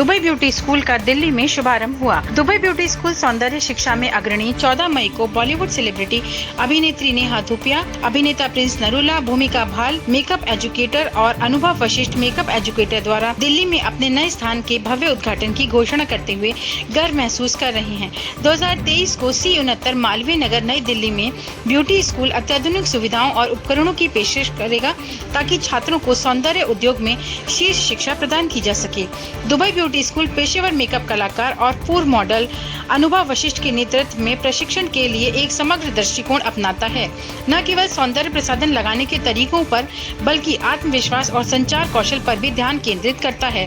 Dubai beauty school का दिल्ली में शुभारंभ हुआ। दुबई ब्यूटी स्कूल सौंदर्य शिक्षा में अग्रणी 14 मई को बॉलीवुड सेलिब्रिटी अभिनेत्री नेहा धूपिया, अभिनेता प्रिंस नरूला, भूमिका भाल मेकअप एजुकेटर और अनुभव वशिष्ठ मेकअप एजुकेटर द्वारा दिल्ली में अपने नए स्थान के भव्य उद्घाटन की घोषणा करते हुए गर्व महसूस कर रहे हैं। 2023 को C69 मालवीय नगर नई दिल्ली में ब्यूटी स्कूल अत्याधुनिक सुविधाओं और उपकरणों की पेशकश करेगा ताकि छात्रों को सौंदर्य उद्योग में शीर्ष शिक्षा प्रदान की जा सके। दुबई ब्यूटी स्कूल पेशेवर मेकअप कलाकार और पूर्व मॉडल अनुभव वशिष्ठ के नेतृत्व में प्रशिक्षण के लिए एक समग्र दृष्टिकोण अपनाता है। न केवल सौंदर्य प्रसाधन लगाने के तरीकों पर बल्कि आत्मविश्वास और संचार कौशल पर भी ध्यान केंद्रित करता है।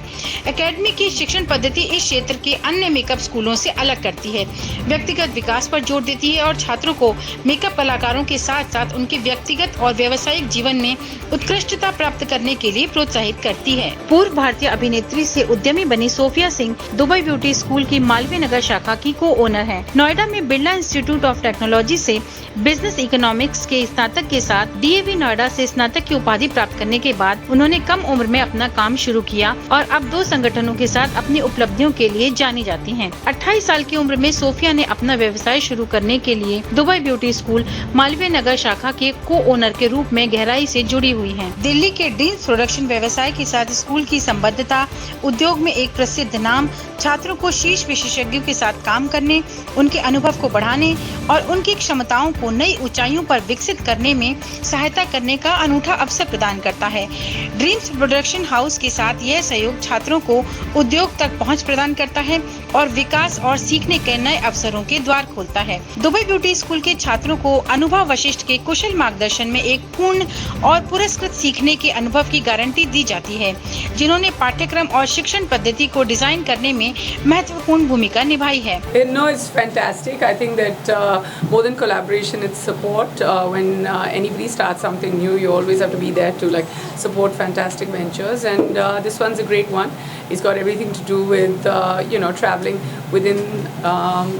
एकेडमी की शिक्षण पद्धति इस क्षेत्र के अन्य मेकअप स्कूलों से अलग करती है, व्यक्तिगत विकास पर जोर देती है और छात्रों को मेकअप कलाकारों के साथ साथ उनके व्यक्तिगत और व्यावसायिक जीवन में उत्कृष्टता प्राप्त करने के लिए प्रोत्साहित करती है। पूर्व भारतीय अभिनेत्री से उद्यमी बनी Sophia Singh Dubai beauty school की मालवीय नगर शाखा की को ओनर है। नोएडा में बिरला इंस्टीट्यूट ऑफ टेक्नोलॉजी से बिजनेस इकोनॉमिक्स के स्नातक के साथ DAV नोएडा से स्नातक की उपाधि प्राप्त करने के बाद उन्होंने कम उम्र में अपना काम शुरू किया और अब 2 संगठनों के साथ अपनी उपलब्धियों के लिए जानी जाती हैं। 28 साल की उम्र में सोफिया ने अपना व्यवसाय शुरू करने के लिए Dubai beauty school Malviya Nagar शाखा के को ओनर के रूप में गहराई से जुड़ी हुई हैं। दिल्ली के ड्रीम्स प्रोडक्शन व्यवसाय के साथ स्कूल की संबद्धता उद्योग में एक प्रसिद्ध नाम छात्रों को शीर्ष विशेषज्ञों के साथ काम करने, उनके अनुभव को बढ़ाने और उनकी क्षमताओं को नई ऊंचाइयों पर विकसित करने में सहायता करने का अनूठा अवसर प्रदान करता है। ड्रीम्स प्रोडक्शन हाउस के साथ यह सहयोग छात्रों को उद्योग तक पहुंच प्रदान करता है और विकास और सीखने के नए अवसरों के द्वार खोलता है। दुबई ब्यूटी स्कूल के छात्रों को अनुभव वशिष्ठ के कुशल मार्गदर्शन में एक पूर्ण और पुरस्कृत सीखने के अनुभव की गारंटी दी जाती है, जिन्होंने पाठ्यक्रम और शिक्षण पद्धति को डिजाइन करने में महत्वपूर्ण भूमिका निभाई है। No, it's fantastic. I think that more than collaboration, it's support. When anybody starts something new, you always have to be there to support fantastic ventures, and this one's a great one. It's got everything to do with traveling within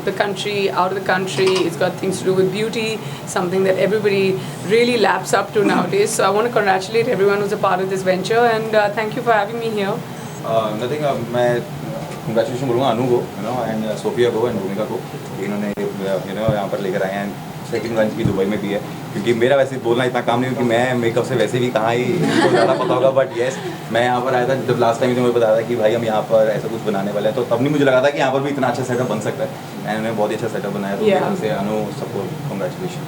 the country, out of the country. It's got things to do with beauty, something that everybody really laps up to nowadays. So I want to congratulate everyone who's a part of this venture, and thank you for having me here. Nothing. मैं congratulations बोलूँगा अनु को, and Sophia को and भूमिका को, इन्होंने यहाँ पर लेकर आए हैं। सेकंड ब्रांच भी दुबई में भी है, क्योंकि मेरा वैसे बोलना इतना काम नहीं, क्योंकि मैं मेकअप से वैसे भी कहाँ ही ज़्यादा पता होगा। बट येस, मैं यहाँ पर आया था जब लास्ट टाइम मुझे बताया था कि भाई हम यहाँ पर ऐसा कुछ बनाने वाले हैं, तो तब नहीं मुझे लगा था कि यहाँ पर भी इतना अच्छा सेटअप बन सकता है। एंड उन्होंने बहुत ही अच्छा सेटअप बनाया, तो मेरे से अनु सबको कॉन्ग्रेचुलेशन,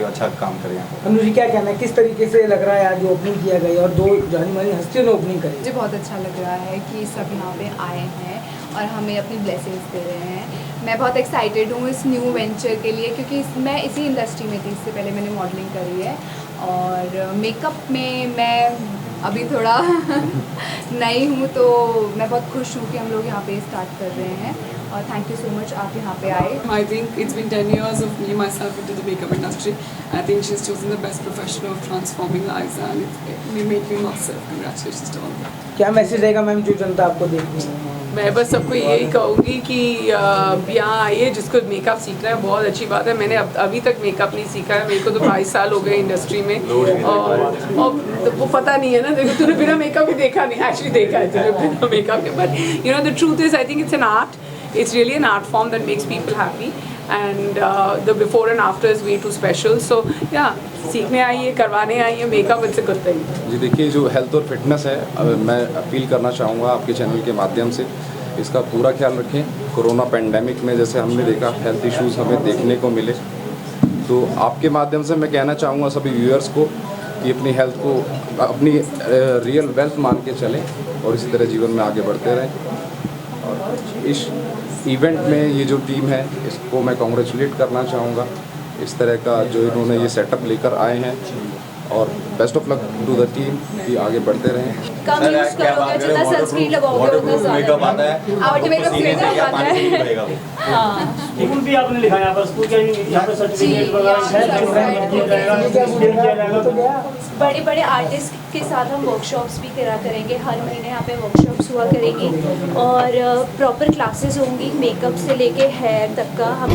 अच्छा काम करें यहाँ पर। अनु जी क्या कहना है, किस तरीके से लग रहा है आज ओपनिंग किया गया और 2 जानी मानी हस्तियों ने ओपनिंग करी? मुझे बहुत अच्छा लग रहा है कि सब यहाँ पे आए हैं और हमें अपनी ब्लेसिंग्स दे रहे हैं। मैं बहुत एक्साइटेड हूँ इस न्यू वेंचर के लिए, क्योंकि मैं इसी इंडस्ट्री में थी, इससे पहले मैंने मॉडलिंग करी है और मेकअप में मैं अभी थोड़ा नई हूँ, तो मैं बहुत खुश हूँ कि हम लोग यहाँ पे स्टार्ट कर रहे हैं और थैंक यू सो मच आप यहाँ पे आए। I think it's been 10 years of me myself into the makeup industry. I think she's chosen the best profession of transforming lives, and it's made me massive. Congratulations to all. क्या message रहेगा ma'am जो जनता आपको देखती है? मैं बस सबको यही कहूँगी कि यहाँ आइए, जिसको मेकअप सीखना है बहुत अच्छी बात है। मैंने अभी तक मेकअप नहीं सीखा है, मेरे को तो 22 साल हो गए इंडस्ट्री में और वो पता नहीं है ना, देखो तूने बिना मेकअप ही देखा नहीं, एक्चुअली देखा है तूने बिना मेकअप के, but the truth is I think it's an art, it's really an art form that makes people happy, and the before and after is way too special. So yeah, सीखने आइए, करवाने आइए makeup, it's a good thing. जी देखिए, जो health और fitness है, मैं अपील करना चाहूँगा आपके चैनल के माध्यम से, इसका पूरा ख्याल रखें। कोरोना पेंडेमिक में जैसे हमने देखा हेल्थ इश्यूज़ हमें देखने को मिले, तो आपके माध्यम से मैं कहना चाहूँगा सभी व्यूअर्स को कि अपनी हेल्थ को अपनी रियल वेल्थ मान के चलें और इसी तरह जीवन में आगे बढ़ते रहें। और इस इवेंट में ये जो टीम है, इसको मैं कॉन्ग्रेचुलेट करना चाहूँगा, इस तरह का जो इन्होंने ये सेटअप लेकर आए हैं, और best of luck to the team कि आगे बढ़ते रहें। कम यूज़ करोगे, जितना सनस्क्रीन लगाओगे उतना ज़्यादा मेकअप आता है। हाँ, स्कूल भी आपने लिखा है यहाँ पर, स्कूल के यहाँ पर सर्टिफिकेट बड़े बड़े आर्टिस्ट के साथ हम वर्कशॉप्स भी करेंगे। हर महीने यहाँ पे वर्कशॉप्स हुआ करेंगी और प्रॉपर क्लासेस होंगी, मेकअप से लेके हेयर तक का हम